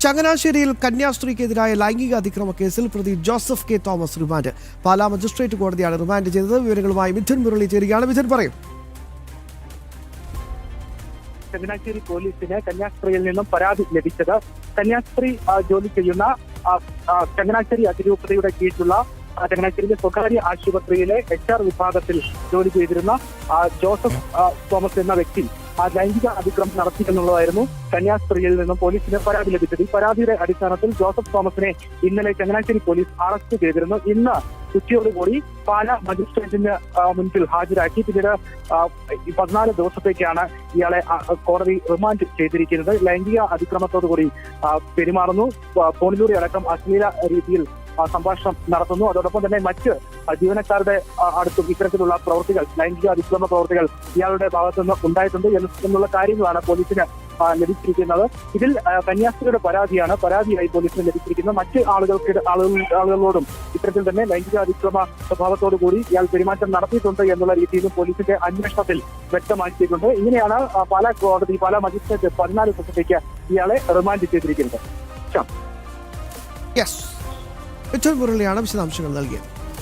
ചങ്ങനാശ്ശേരിയിൽ കന്യാസ്ത്രീക്കെതിരായ ലൈംഗിക അതിക്രമ കേസിൽ പ്രതി Joseph K Thomas remand. Pala magistrate കോടതിയാണ് റിമാൻഡ് ചെയ്തത്. വിവരങ്ങളുമായി മിഥുൻ മുരളി ചേരുകയാണ്. മിഥുൻ പറയും. ചങ്ങനാശ്ശേരി പോലീസിന് കന്യാസ്ത്രീയിൽ നിന്നും പരാതി ലഭിച്ചത്. കന്യാസ്ത്രീ ജോലി ചെയ്യുന്ന ചങ്ങനാശ്ശേരി അതിരൂപതയുടെ കീഴിലുള്ള ചങ്ങനാശ്ശേരിയിലെ സ്വകാര്യ ആശുപത്രിയിലെ HR വിഭാഗത്തിൽ ജോലി ചെയ്തിരുന്ന ജോസഫ് തോമസ് എന്ന വ്യക്തി ലൈംഗിക അതിക്രമം നടത്തി എന്നുള്ളതായിരുന്നു കന്യാസ്ത്രീയിൽ നിന്നും പോലീസിന് പരാതി ലഭിച്ചത്. ഈ പരാതിയുടെ അടിസ്ഥാനത്തിൽ ജോസഫ് തോമസിനെ ഇന്നലെ ചങ്ങനാശ്ശേരി പോലീസ് അറസ്റ്റ് ചെയ്തിരുന്നു. ഇന്ന് ഉച്ചയോടുകൂടി പാലാ മജിസ്ട്രേറ്റിന് മുൻപിൽ ഹാജരാക്കി. പിന്നീട് 14 ദിവസത്തേക്കാണ് ഇയാളെ കോടതി റിമാൻഡ് ചെയ്തിരിക്കുന്നത്. ലൈംഗിക അതിക്രമത്തോടുകൂടി പെരുമാറുന്നു, ഫോണിലൂടെ അടക്കം അശ്ലീല രീതിയിൽ സംഭാഷണം നടത്തുന്നു. അതോടൊപ്പം തന്നെ മറ്റ് ജീവനക്കാരുടെ അടുത്തും ഇത്തരത്തിലുള്ള പ്രവൃത്തികൾ, ലൈംഗിക അതിക്രമ പ്രവൃത്തികൾ ഇയാളുടെ ഭാഗത്തു നിന്ന് ഉണ്ടായിട്ടുണ്ട് എന്നുള്ള കാര്യങ്ങളാണ് പോലീസിന് ലഭിച്ചിരിക്കുന്നത്. ഇതിൽ കന്യാസ്ത്രീയുടെ പരാതിയായി പോലീസിന് ലഭിച്ചിരിക്കുന്നത്. മറ്റ് ആളുകളോടും ഇത്തരത്തിൽ തന്നെ ലൈംഗിക അതിക്രമ സ്വഭാവത്തോടു കൂടി ഇയാൾ പെരുമാറ്റം നടത്തിയിട്ടുണ്ട് എന്നുള്ള രീതിയിലും പോലീസിന്റെ അന്വേഷണത്തിൽ വ്യക്തമാക്കിയിട്ടുണ്ട്. ഇങ്ങനെയാണ് പാലാ മജിസ്ട്രേറ്റ് 14 ദിവസത്തേക്ക് ഇയാളെ റിമാൻഡ് ചെയ്തിരിക്കുന്നത്. മിഥുൻ മുരളിയാണ് വിശദാംശങ്ങൾ നൽകിയത്.